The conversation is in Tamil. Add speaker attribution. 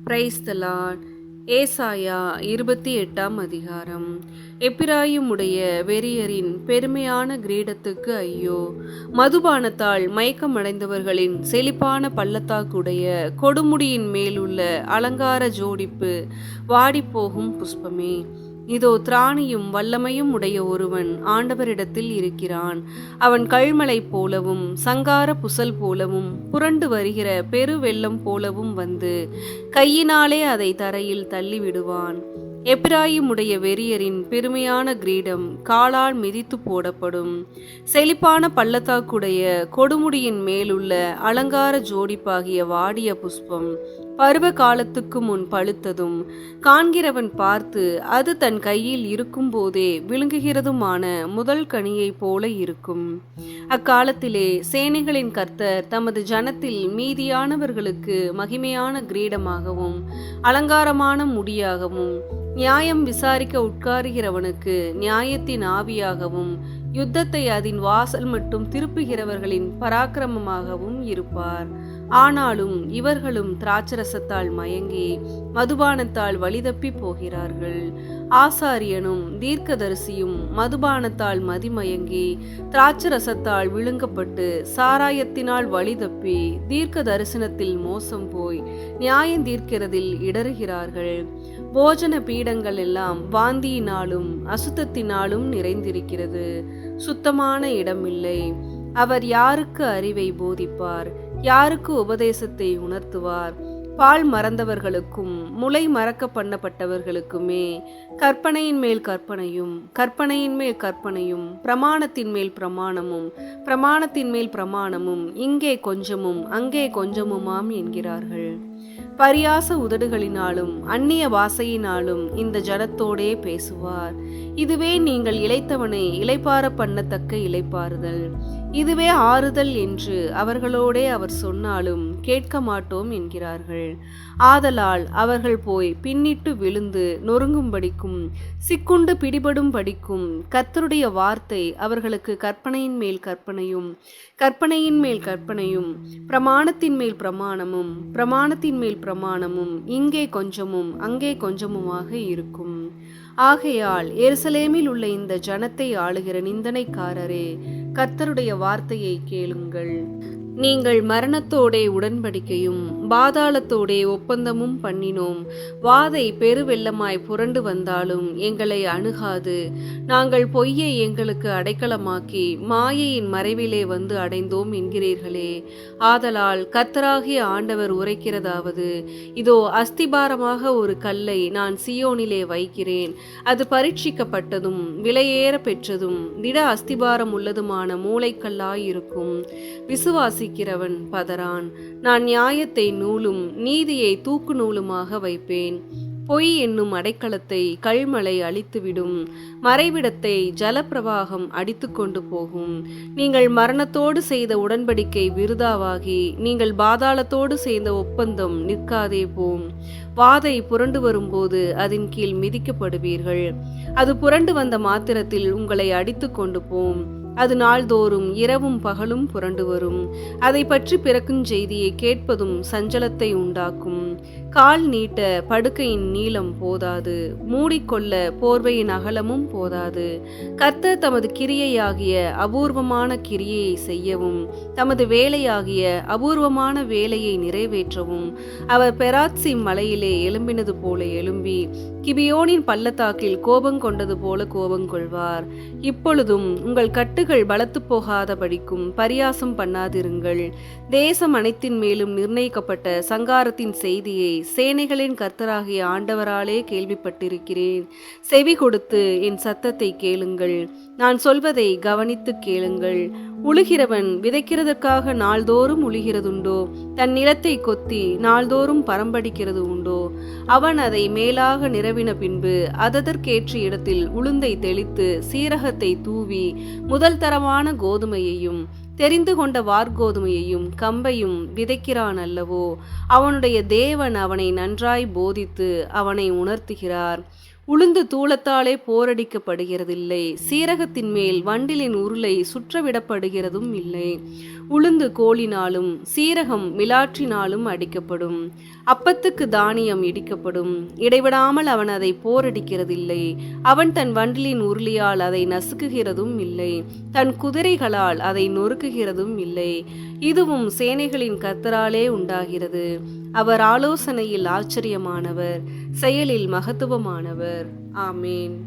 Speaker 1: Praise the Lord. ஏசாயா 28ஆம் அதிகாரம். எப்பிராயிமுடைய வெறியரின் பெருமையான கிரீடத்துக்கு ஐயோ! மதுபானத்தால் மயக்கமடைந்தவர்களின் செழிப்பான பள்ளத்தாக்குடைய கொடுமுடியின் மேலுள்ள அலங்கார ஜோடிப்பு வாடிப்போகும் புஷ்பமே! இதோ திராணியும் வல்லமையும் உடைய ஒருவன் ஆண்டவரிடத்தில் இருக்கிறான். அவன் கல்மலை போலவும் சங்கார புசல் போலவும் புரண்டு வருகிற பெருவெள்ளம் போலவும் வந்து கையினாலே அதை தரையில் தள்ளிவிடுவான். எப்பிராயிமுடைய வெறியரின் பெருமையான கிரீடம் காலால் மிதித்து போடப்படும். செழிப்பான பள்ளத்தாக்குடைய கொடுமுடியின் மேலுள்ள அலங்கார ஜோடிப்பாகிய வாடிய புஷ்பம் பருவ காலத்துக்கு முன் பழுத்ததும் காண்கிறவன் பார்த்து அது தன் கையில் இருக்கும் போதே விழுங்குகிறதுமான முதல் கனியைப் போல இருக்கும். அக்காலத்திலே சேனைகளின் கர்த்தர் தமது ஜனத்தில் மீதியானவர்களுக்கு மகிமையான கிரீடமாகவும் அலங்காரமான முடியாகவும் நியாயம் விசாரிக்க உட்காருகிறவனுக்கு நியாயத்தின் ஆவியாகவும் யுத்தத்தை அதன் வாசல் மட்டும் திருப்புகிறவர்களின் பராக்கிரமமாகவும் இருப்பார். ஆனாலும் இவர்களும் திராட்சரசத்தால் மயங்கி மதுபானத்தால் வழிதப்பி போகிறார்கள். ஆசாரியனும் தீர்க்கதரிசியும் மதுபானத்தால் மதிமயங்கி திராட்சரசத்தால் விழுங்கப்பட்டு சாராயத்தினால் வழிதப்பி தீர்க்க தரிசனத்தில் மோசம் போய் நியாயம் தீர்க்கிறதில் இடறுகிறார்கள். போஜன பீடங்கள் எல்லாம் வாந்தியினாலும் அசுத்தத்தினாலும் நிறைந்திருக்கிறது. சுத்தமான இடமில்லை. அவர் யாருக்கு அறிவை போதிப்பார்? யாருக்கு உபதேசத்தை உணர்த்துவார்? பால் மறந்தவர்களுக்கும் முளை மறக்க பண்ணப்பட்டவர்களுக்குமே கற்பனையின் மேல் கற்பனையும் கற்பனையின் மேல் கற்பனையும் பிரமாணத்தின் மேல் பிரமாணமும் பிரமாணத்தின் மேல் பிரமாணமும் இங்கே கொஞ்சமும் அங்கே கொஞ்சமுமாம் என்கிறார்கள். பரியாச உதடுகளினாலும் அந்நிய வாசையினாலும் இந்த ஜனத்தோடே பேசுவார். இதுவே நீங்கள் இளைத்தவனை இளைப்பார பண்ணத்தக்க இளைப்பாறுதல், இதுவே ஆறுதல் என்று அவர்களோடே அவர் சொன்னாலும் கேட்க மாட்டோம் என்கிறார்கள். ஆதலால் அவர்கள் போய் பின்னிட்டு விழுந்து நொறுங்கும்படிக்கும் சிக்குண்டு பிடிபடும் படிக்கும் கர்த்தருடைய வார்த்தை அவர்களுக்கு கற்பனையின் மேல் கற்பனையும் கற்பனையின் மேல் கற்பனையும் பிரமாணத்தின் மேல் பிரமாணமும் பிரமாணத்தின் மேல் பிரமாணமும் இங்கே கொஞ்சமும் அங்கே கொஞ்சமுமாக இருக்கும். ஆகையால் எருசலேமில் உள்ள இந்த ஜனத்தை ஆளுகிற நிந்தனைக்காரரே, கர்த்தருடைய வார்த்தையை கேளுங்கள். நீங்கள் மரணத்தோடே உடன்படிக்கையும் பாதாளத்தோடே ஒப்பந்தமும் பண்ணினோம். வாதை பெருவெள்ளமாய் புரண்டு வந்தாலும் எங்களை அணுகாது. நாங்கள் பொய்யை எங்களுக்கு அடைக்கலமாக்கி மாயையின் மறைவிலே வந்து அடைந்தோம் என்கிறீர்களே. ஆதலால் கர்த்தராகிய ஆண்டவர் உரைக்கிறதாவது, இதோ அஸ்திபாரமாக ஒரு கல்லை நான் சியோனிலே வைக்கிறேன். அது பரீட்சிக்கப்பட்டதும் விலையேற பெற்றதும் திட அஸ்திபாரம் உள்ளதுமான மூளைக்கல்லாயிருக்கும். விசுவாசிக்கிறவன் பதறான். நான் நியாயத்தை நூலும் நீதியை தூக்கு நூலுமாக வைப்பேன். பொய் என்னும் அடைக்கலத்தை கல்மலை அழித்துவிடும். மறைவிடத்தை ஜலப்பிரவாகம் அடித்து கொண்டு போகும். நீங்கள் மரணத்தோடு செய்த உடன்படிக்கை விருதாவாகி நீங்கள் பாதாளத்தோடு செய்த ஒப்பந்தம் நிற்காதே போம். வாதை புரண்டு வரும்போது அதன் கீழ் மிதிக்கப்படுவீர்கள். அது புரண்டு வந்த மாத்திரத்தில் உங்களை அடித்து கொண்டு போம். அது நாள்தோறும் இரவும் பகலும் புரண்டு வரும். அதை பற்றி பிறக்கும் செய்தியை கேட்பதும் சஞ்சலத்தை உண்டாக்கும். கால் நீட்ட படுக்கையின் நீளம் போதாது, மூடிக்கொள்ள போர்வையின் அகலமும் போதாது. கர்த்தர் தமது கிரியையாகிய அபூர்வமான கிரியையை செய்யவும் தமது வேலையாகிய அபூர்வமான வேலையை நிறைவேற்றவும் அவர் பெராத்சிம் மலையிலே எழும்பினது போல எழும்பி கிபியோனின் பள்ளத்தாக்கில் கோபம் கொண்டது போல கோபம் கொள்வார். இப்பொழுதும் உங்கள் கட்டுகள் பலத்து போகாதபடிக்கும் பரியாசம் பண்ணாதிருங்கள். தேசம் அனைத்தின் மேலும் நிர்ணயிக்கப்பட்ட சங்காரத்தின் செய்தியை சேனைகளின் கர்த்தராகிய ஆண்டவராலே கேள்விப்பட்டிருக்கிறேன். செவி கொடுத்து என் சத்தத்தை கேளுங்கள். நான் சொல்வதை கவனித்து கேளுங்கள். உழுகிறவன் விதைக்கிறதற்காக நாள்தோறும் உழுகிறதுண்டோ? தன் நிலத்தை கொத்தி நாள்தோறும் பரம்படிக்கிறது உண்டோ? அவன் அதை மேலாக நிரவின பின்பு அதற்கேற்ற இடத்தில் உளுந்தை தெளித்து சீரகத்தை தூவி முதல் தரமான கோதுமையையும் தெரிந்து கொண்ட வார்கோதுமையையும் கம்பையும் விதைக்கிறான் அல்லவோ? அவனுடைய தேவன் அவனை நன்றாய் போதித்து அவனை உணர்த்துகிறார். உளுந்து தூளத்தாலே போரடிக்கப்படுகிறதில்லை. சீரகத்தின் மேல் வண்டிலின் உருளை சுற்றவிடப்படுகிறதும் இல்லை. உளுந்து கோலினாலும் சீரகம் மிலாற்றினாலும் அடிக்கப்படும். அப்பத்துக்கு தானியம் இடிக்கப்படும், இடைவிடாமல் அவன் அதை போரடிக்கிறதில்லை. அவன் தன் வண்டிலின் உருளியால் அதை நசுக்குகிறதும் இல்லை, தன் குதிரைகளால் அதை நொறுக்குகிறதும் இல்லை. இதுவும் சேனைகளின் கர்த்தராலே உண்டாகிறது. அவர் ஆலோசனையில் ஆச்சரியமானவர், செயலில் மகத்துவமானவர். ஆமேன்.